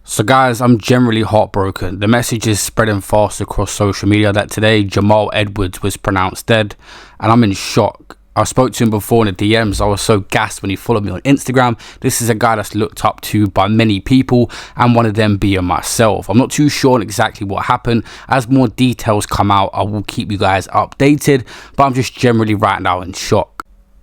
So guys, I'm generally heartbroken. The message is spreading fast across social media that today Jamal Edwards was pronounced dead, and I'm in shock. I spoke to him before in the DMs. I was so gassed when he followed me on Instagram. This is a guy that's looked up to by many people, and one of them being myself. I'm not too sure on exactly what happened. As more details come out, I will keep you guys updated, but I'm just generally right now in shock.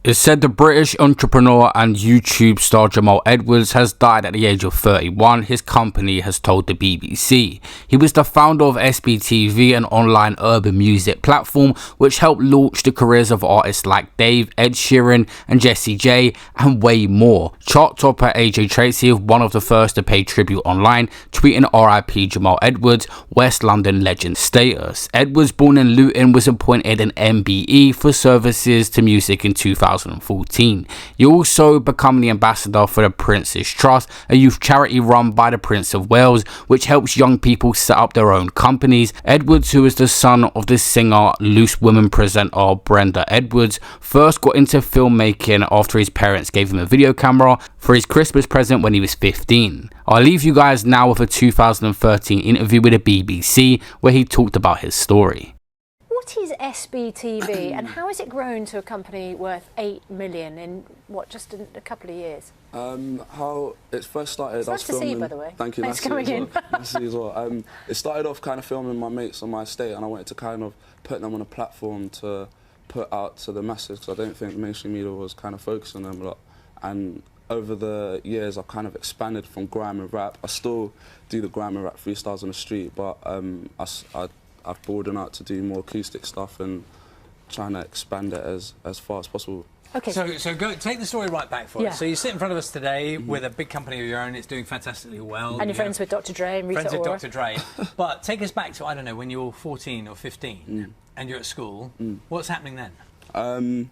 It's said the British entrepreneur and YouTube star Jamal Edwards has died at the age of 31, his company has told the BBC. He was the founder of SBTV, an online urban music platform which helped launch the careers of artists like Dave, Ed Sheeran and Jessie J, and way more. Chart topper AJ Tracey, one of the first to pay tribute online, tweeting RIP Jamal Edwards, West London legend status. Edwards, born in Luton, was appointed an MBE for services to music in 2014. You also become the ambassador for the Prince's Trust, a youth charity run by the Prince of Wales, which helps young people set up their own companies. Edwards, who is the son of the singer Loose Women presenter Brenda Edwards, first got into filmmaking after his parents gave him a video camera for his Christmas present when he was 15. I'll leave you guys now with a 2013 interview with the BBC where he talked about his story. What is SBTV and how has it grown to a company worth 8 million in what, just a couple of years? How it first started, It's nice to see you, by the way. Thank you. Thanks for coming in. Nice to see you as well. It started off kind of filming my mates on my estate, and I wanted to kind of put them on a platform to put out to the masses, because I don't think mainstream media was kind of focusing on them a lot. And over the years, I've kind of expanded from grime and rap. I still do the grime and rap freestyles on the street, but I've broadened out to do more acoustic stuff and trying to expand it as far as possible. Okay. So go take the story right back for us. So you sit in front of us today with a big company of your own. It's doing fantastically well. And you're friends with Dr. Dre and Rita Friends with Ora. Dr. Dre. But take us back to, I don't know, when you were 14 or 15 and you're at school. What's happening then?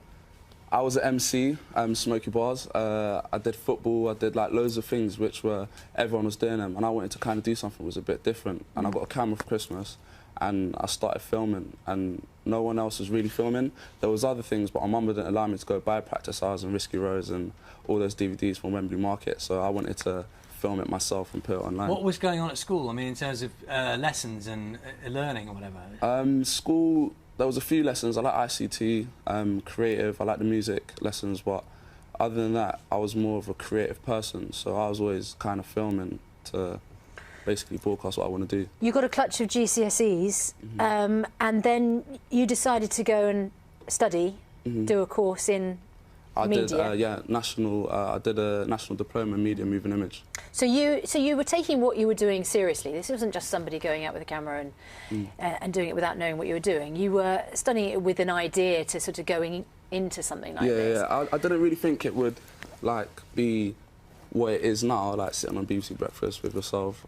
I was at MC, Smoky Bars. I did football, I did like loads of things which were, everyone was doing them, and I wanted to kind of do something that was a bit different. And I got a camera for Christmas, and I started filming, and no one else was really filming. There was other things, but my mum didn't allow me to go buy practice hours and Risky Rows and all those DVDs from Wembley Market, so I wanted to film it myself and put it online. What was going on at school? I mean, in terms of lessons and learning or whatever? School, there was a few lessons. I like ICT, creative, I like the music lessons, but other than that, I was more of a creative person, so I was always kind of filming to basically broadcast what I want to do. You got a clutch of GCSEs, and then you decided to go and study, do a course in media. I did a national diploma in media, moving image. So you were taking what you were doing seriously. This wasn't just somebody going out with a camera and doing it without knowing what you were doing. You were studying it with an idea to sort of going into something like this. Yeah. I didn't really think it would like be what it is now, like sitting on BBC Breakfast with yourself.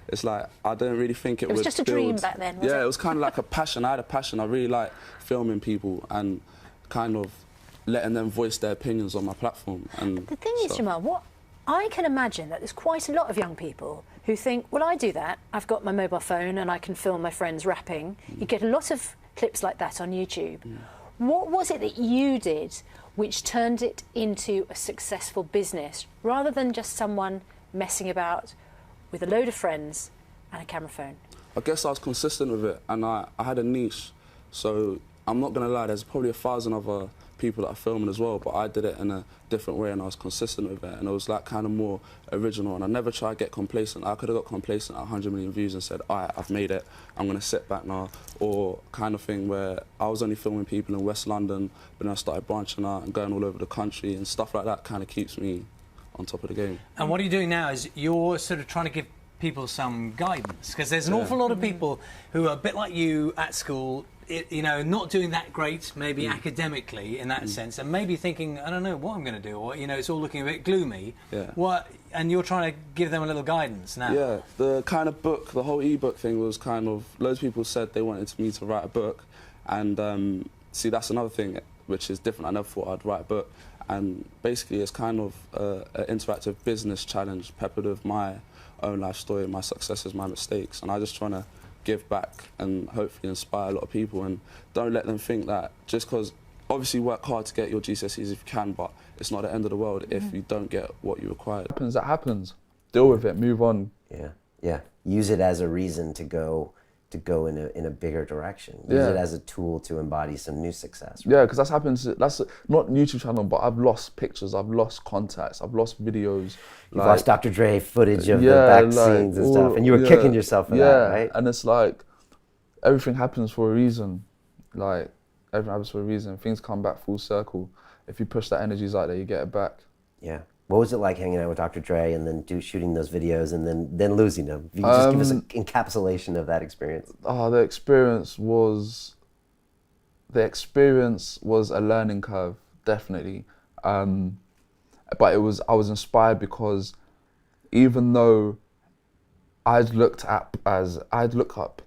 It's like, I didn't really think it would. It was just a dream back then, wasn't it? Yeah, it was kind of like a passion. I had a passion. I really like filming people and kind of letting them voice their opinions on my platform. And the thing is, Jamal, what I can imagine that there's quite a lot of young people who think, well, I do that. I've got my mobile phone and I can film my friends rapping. You get a lot of clips like that on YouTube. What was it that you did which turned it into a successful business, rather than just someone messing about with a load of friends and a camera phone? I guess I was consistent with it, and I had a niche. So I'm not going to lie, there's probably 1,000 other people that are filming as well, but I did it in a different way and I was consistent with it, and it was like kind of more original, and I never tried to get complacent. I could have got complacent at 100 million views and said, alright, I've made it, I'm going to sit back now, or kind of thing where I was only filming people in West London, but then I started branching out and going all over the country, and stuff like that kind of keeps me on top of the game. And what are you doing now is you're sort of trying to give people some guidance, because there's an awful lot of people who are a bit like you at school, you know, not doing that great, maybe academically in that sense, and maybe thinking, I don't know what I'm going to do, or, you know, it's all looking a bit gloomy. And you're trying to give them a little guidance now. Yeah, the kind of book, the whole e-book thing was kind of, loads of people said they wanted me to write a book, and see, that's another thing which is different. I never thought I'd write a book, and basically it's kind of an interactive business challenge peppered with my own life story, my successes, my mistakes, and I just trying to give back and hopefully inspire a lot of people, and don't let them think that just because, obviously work hard to get your GCSEs if you can, but it's not the end of the world if you don't get what you required. That happens. Deal with it, move on. Yeah. Yeah, use it as a reason to go in a bigger direction. Use it as a tool to embody some new success. Right? Yeah, because that's happened to, that's not YouTube channel, but I've lost pictures, I've lost contacts, I've lost videos. You've lost Dr. Dre footage of the back scenes and stuff, and you were kicking yourself for that, right? And it's like, everything happens for a reason. Like, everything happens for a reason. Things come back full circle. If you push that energies out there, you get it back. Yeah. What was it like hanging out with Dr. Dre and then shooting those videos and then losing them? If you could just give us an encapsulation of that experience. Oh, the experience was a learning curve, definitely. But I was inspired because even though I'd look up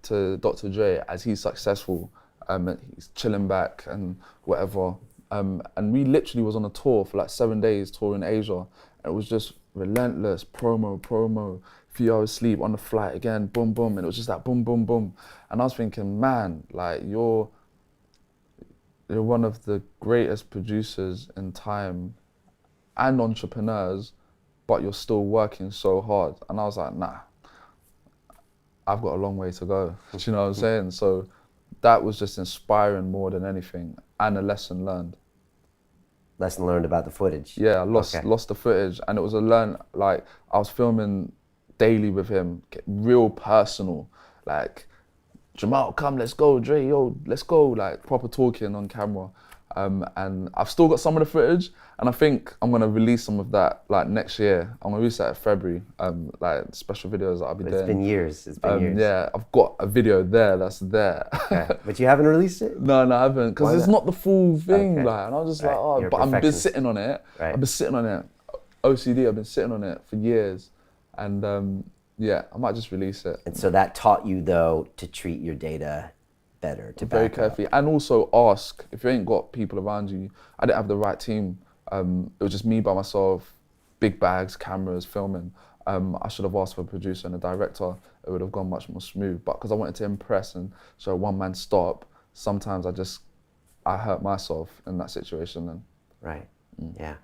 to Dr. Dre as he's successful, and he's chilling back and whatever. And we literally was on a tour for like 7 days, touring Asia. And it was just relentless, promo, few hours sleep on the flight again, boom, boom. And it was just that boom, boom, boom. And I was thinking, man, like you're one of the greatest producers in time and entrepreneurs, but you're still working so hard. And I was like, nah, I've got a long way to go. Do you know what I'm saying? So that was just inspiring more than anything, and a lesson learned. Lesson learned about the footage. Yeah, I lost the footage, and it was like I was filming daily with him, get real personal, like, Jamal, come, let's go, Dre, yo, let's go, like proper talking on camera. And I've still got some of the footage, and I think I'm gonna release some of that like next year. I'm gonna release that in February, like special videos that I'll be doing. It's been years. Yeah, I've got a video that's there. Okay. But you haven't released it? No, I haven't, because it's not the full thing. Okay. Like, and I was just like, oh, but I've been sitting on it. Right. I've been sitting on it. OCD, I've been sitting on it for years, and yeah, I might just release it. And so that taught you though to treat your data better, to very back carefully, up. and also ask if you ain't got people around you. I didn't have the right team. It was just me by myself, big bags, cameras, filming. I should have asked for a producer and a director. It would have gone much more smooth. But because I wanted to impress and show one man stop, sometimes I hurt myself in that situation. And right. Yeah.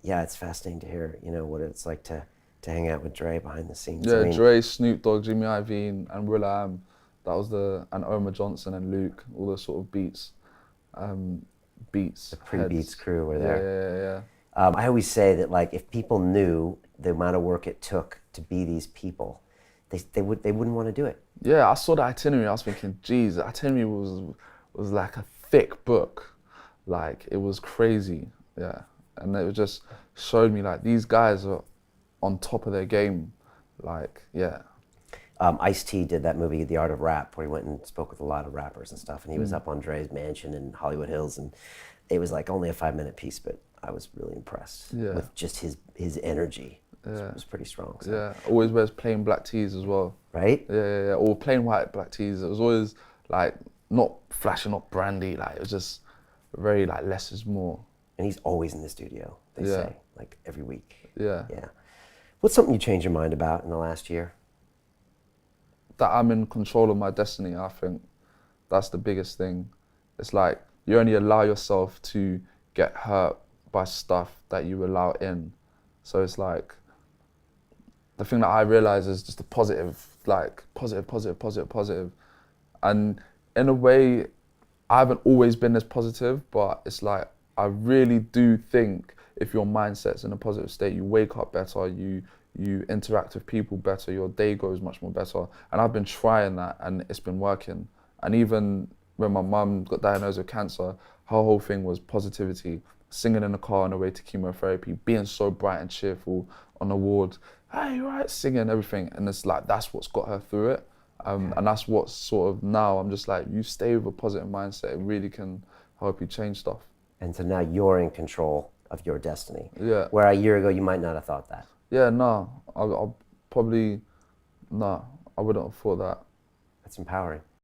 Yeah, it's fascinating to hear, what it's like to hang out with Dre behind the scenes. Yeah, Dre, Snoop Dogg, Jimmy Iovine, and Will.i.am. That was and Omar Johnson and Luke, all the sort of beats. The pre-Beats crew were there. Yeah. I always say that, like, if people knew the amount of work it took to be these people, they wouldn't want to do it. Yeah, I saw the itinerary. I was thinking, geez, the itinerary was like a thick book. Like, it was crazy. Yeah, and it just showed me like these guys are on top of their game. Like, yeah. Ice-T did that movie, The Art of Rap, where he went and spoke with a lot of rappers and stuff, and he was up on Dre's mansion in Hollywood Hills, and it was like only a 5-minute piece, but I was really impressed with just his energy. It was pretty strong. So. Yeah, always wears plain black tees as well. Right? Yeah, or plain white black tees. It was always like not flashy, not brandy. Like, it was just very like less is more. And he's always in the studio, they say, like every week. Yeah. What's something you changed your mind about in the last year? That I'm in control of my destiny. I think that's the biggest thing. It's like you only allow yourself to get hurt by stuff that you allow in. So it's like the thing that I realize is just the positive, like positive. And in a way, I haven't always been this positive, but it's like I really do think if your mindset's in a positive state, you wake up better, you interact with people better, your day goes much more better. And I've been trying that, and it's been working. And even when my mum got diagnosed with cancer, her whole thing was positivity, singing in the car on the way to chemotherapy, being so bright and cheerful on the ward, hey, right, singing, everything. And it's like, that's what's got her through it. And that's what's sort of now, I'm just like, you stay with a positive mindset, it really can help you change stuff. And so now you're in control of your destiny. Yeah. Where a year ago, you might not have thought that. Yeah, no, I wouldn't have thought that. That's empowering.